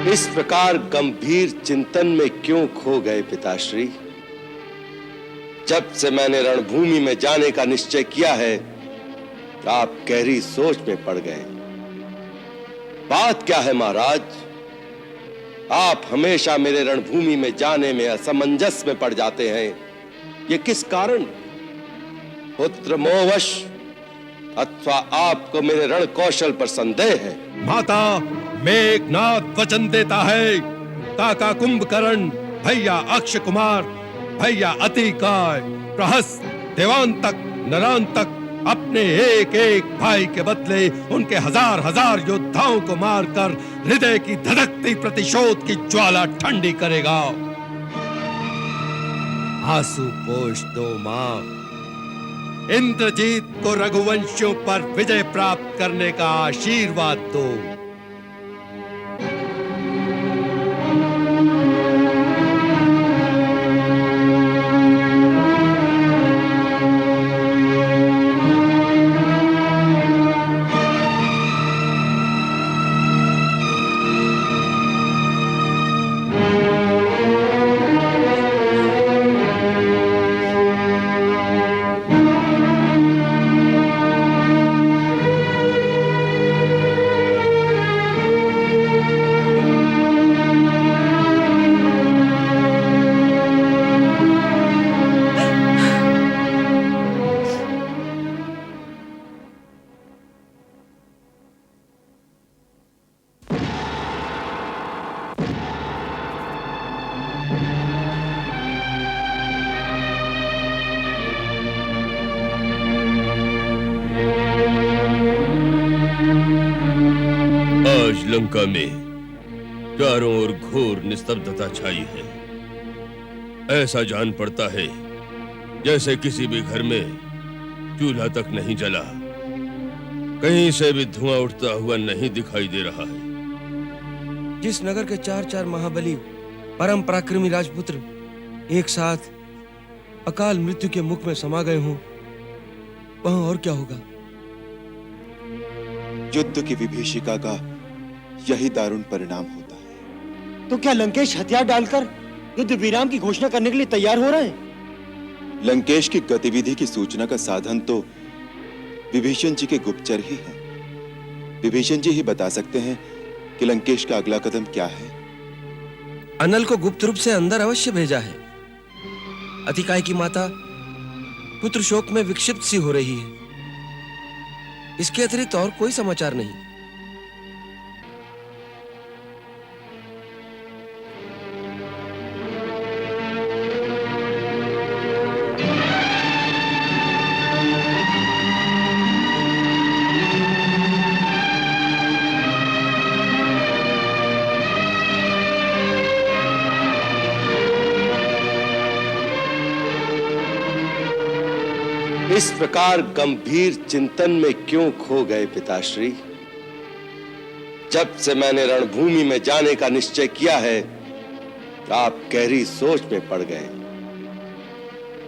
इस प्रकार गंभीर चिंतन में क्यों खो गए पिताश्री? जब से मैंने रणभूमि में जाने का निश्चय किया है, आप गहरी सोच में पड़ गए। बात क्या है महाराज? आप हमेशा मेरे रणभूमि में जाने में असमंजस में पड़ जाते हैं। ये किस कारण? पुत्र मोहवश अथवा आपको मेरे रण कौशल पर संदेह है? माता, मेघनाथ वचन देता है, काका कुंभकर्ण, भैया अक्ष कुमार, भैया अतिकाय, प्रहस्त, देवांतक, नरांतक अपने एक एक भाई के बदले उनके हजार हजार योद्धाओं को मारकर हृदय की धधकती प्रतिशोध की ज्वाला ठंडी करेगा। आंसू पोष दो मां, इंद्रजीत को रघुवंशियों पर विजय प्राप्त करने का आशीर्वाद दो। आज लंका में चारों ओर घोर निस्तब्धता छाई है। ऐसा जान पड़ता है जैसे किसी भी घर में चूल्हा तक नहीं जला, कहीं से भी धुआं उठता हुआ नहीं दिखाई दे रहा है। जिस नगर के चार चार महाबली परम पराक्रमी राजपुत्र एक साथ अकाल मृत्यु के मुख में समा गए हों, वहां और क्या होगा? युद्ध की विभीषिका का यही दारुण परिणाम होता है। तो क्या लंकेश हथियार डालकर युद्ध विराम की घोषणा करने के लिए तैयार हो रहे हैं? लंकेश की गतिविधि की सूचना का साधन तो विभीषण जी के गुप्तचर ही हैं। विभीषण जी ही बता सकते हैं कि लंकेश का अगला कदम क्या है। अनल को गुप्त रूप से अंदर अवश्य भेजा है। अतिकाय की माता पुत्र शोक में विक्षिप्त सी हो रही है। इसके अतिरिक्त और कोई समाचार नहीं। इस प्रकार गंभीर चिंतन में क्यों खो गए पिताश्री? जब से मैंने रणभूमि में जाने का निश्चय किया है, आप गहरी सोच में पड़ गए।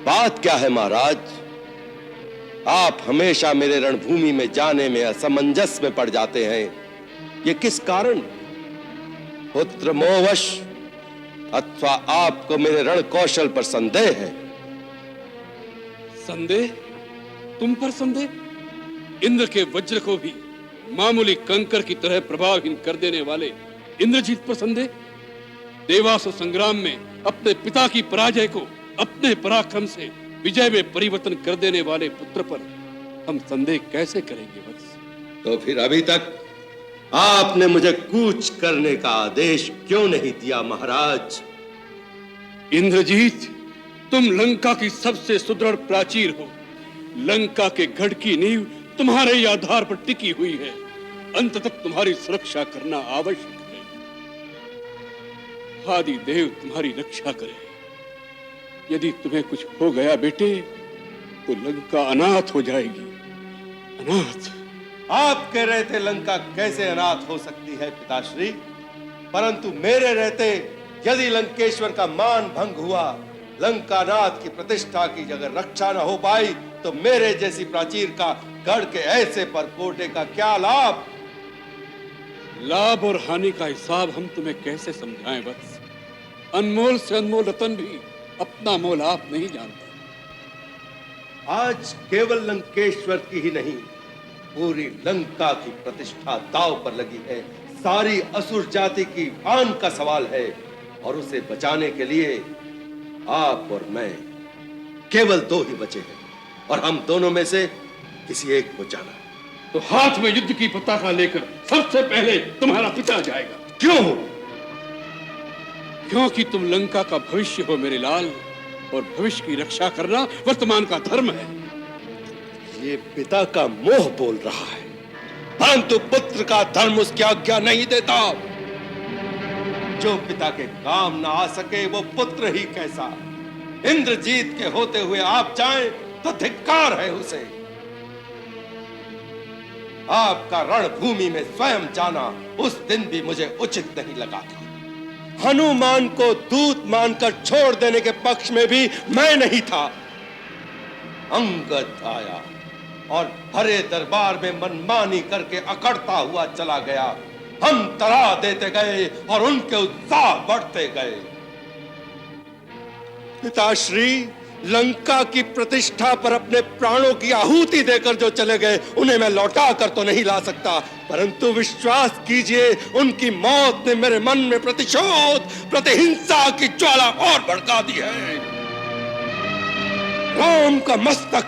बात क्या है महाराज? आप हमेशा मेरे रणभूमि में जाने में असमंजस में पड़ जाते हैं। ये किस कारण? पुत्र मोहवश अथवा आपको मेरे रण कौशल पर संदेह है? संदेह? तुम पर संदेह? इंद्र के वज्र को भी मामूली कंकर की तरह प्रभावहीन कर देने वाले इंद्रजीत पर संदेह? देवासुर संग्राम में अपने पिता की पराजय को अपने पराक्रम से विजय में परिवर्तन कर देने वाले पुत्र पर हम संदेह कैसे करेंगे वत्स? तो फिर अभी तक आपने मुझे कूच करने का आदेश क्यों नहीं दिया महाराज? इंद्रजीत, तुम लंका की सबसे सुदृढ़ प्राचीर हो। लंका के गढ़ की नींव तुम्हारे ही आधार पर टिकी हुई है। अंत तक तुम्हारी सुरक्षा करना आवश्यक है। आदि देव तुम्हारी रक्षा करे। यदि तुम्हें कुछ हो गया बेटे, तो लंका अनाथ हो जाएगी। अनाथ? आप कह रहे थे लंका कैसे अनाथ हो सकती है पिताश्री, परंतु मेरे रहते यदि लंकेश्वर का मान भंग हुआ, लंकानाथ की प्रतिष्ठा की अगर रक्षा न हो पाई, तो मेरे जैसी प्राचीर का गढ़ के ऐसे परकोटे का क्या लाभ? लाभ और हानि का हिसाब हम तुम्हें कैसे समझाएं वत्स? अनमोल से अनमोल रतन भी अपना मोल आप नहीं जानते। आज केवल लंकेश्वर की ही नहीं, पूरी लंका की प्रतिष्ठा दांव पर लगी है। सारी असुर जाति की आन का सवाल है और उसे बचाने के लिए आप और मैं केवल दो ही बचे हैं और हम दोनों में से किसी एक को जाना। तो हाथ में युद्ध की पताका लेकर सबसे पहले तुम्हारा पिता जाएगा। क्यों? क्योंकि तुम लंका का भविष्य हो मेरे लाल, और भविष्य की रक्षा करना वर्तमान का धर्म है। ये पिता का मोह बोल रहा है, परंतु पुत्र का धर्म उसकी आज्ञा नहीं देता। जो पिता के काम ना आ सके वो पुत्र ही कैसा। इंद्रजीत के होते हुए आप जाएं तो धिक्कार है उसे। आपका रणभूमि में स्वयं जाना उस दिन भी मुझे उचित नहीं लगा था। हनुमान को दूत मानकर छोड़ देने के पक्ष में भी मैं नहीं था। अंगद आया और भरे दरबार में मनमानी करके अकड़ता हुआ चला गया। हम तरा देते गए और उनके उत्साह बढ़ते गए। पिताश्री, लंका की प्रतिष्ठा पर अपने प्राणों की आहुति देकर जो चले गए उन्हें मैं लौटा कर तो नहीं ला सकता, परंतु विश्वास कीजिए उनकी मौत ने मेरे मन में प्रतिशोध, प्रतिहिंसा की ज्वाला और भड़का दी है। राम का मस्तक,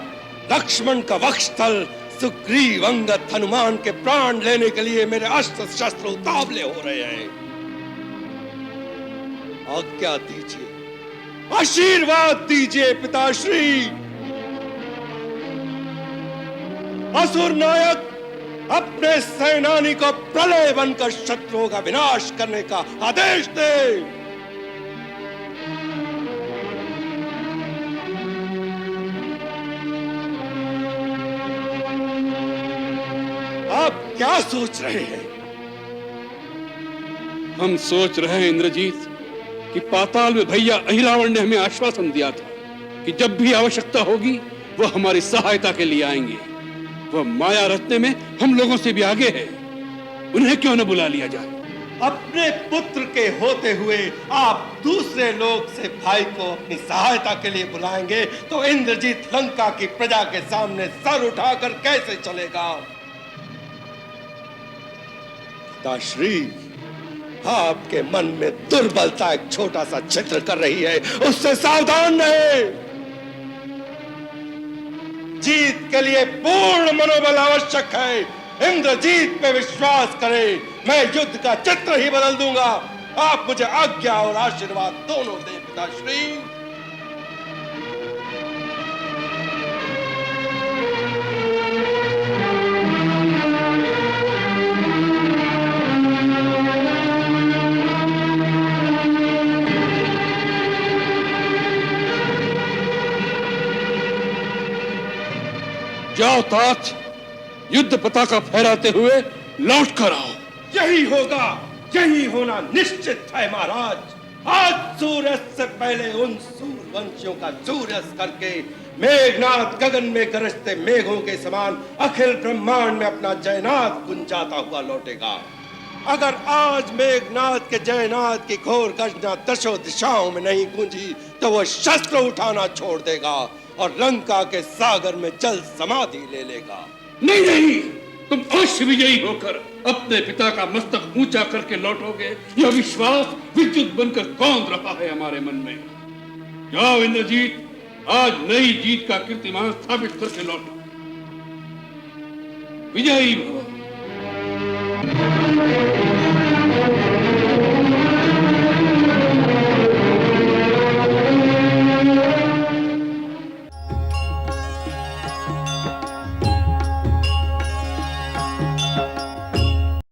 लक्ष्मण का वक्षस्थल, सुग्रीव, अंगद, हनुमान के प्राण लेने के लिए मेरे अस्त्र शस्त्र उतावले हो रहे हैं। आज्ञा दीजिए, आशीर्वाद दीजिए पिताश्री। असुर नायक अपने सेनानी को प्रलय बनकर शत्रुओं का विनाश करने का आदेश दे। आप क्या सोच रहे हैं? हम सोच रहे हैं इंद्रजीत कि पाताल में भैया अहिरावण ने हमें आश्वासन दिया था कि जब भी आवश्यकता होगी वह हमारी सहायता के लिए आएंगे। वह माया रचने में हम लोगों से भी आगे है, उन्हें क्यों न बुला लिया जाए? अपने पुत्र के होते हुए आप दूसरे लोग से भाई को अपनी सहायता के लिए बुलाएंगे तो इंद्रजीत लंका की प्रजा के सामने सर उठाकर कैसे चलेगा? पिताश्री, आपके मन में दुर्बलता एक छोटा सा छिद्र कर रही है, उससे सावधान रहे। जीत के लिए पूर्ण मनोबल आवश्यक है। इंद्रजीत पे विश्वास करें, मैं युद्ध का चित्र ही बदल दूंगा। आप मुझे आज्ञा और आशीर्वाद दोनों दें पिताश्री। जाओ तात, युद्ध पताका फहराते हुए लौट कर आओ। यही होगा, यही होना निश्चित है महाराज। आज सूर्यास्त से पहले उन सूर्यवंशियों का सूर्यास्त करके मेघनाद गगन में गरजते मेघों के समान अखिल ब्रह्मांड में अपना जयनाद गुंजाता हुआ लौटेगा। अगर आज मेघनाद के जयनाद की घोर गर्जना दशों दिशाओं में नहीं गूंजी तो वह शस्त्र उठाना छोड़ देगा और लंका के सागर में जल समाधि ले लेगा। नहीं नहीं, तुम अवश्य विजयी होकर अपने पिता का मस्तक ऊंचा करके लौटोगे। यह विश्वास विद्युत बनकर कौंध रहा है हमारे मन में। जाओ इंद्रजीत, आज नई जीत का कीर्तिमान स्थापित करके लौटो। विजयी भव।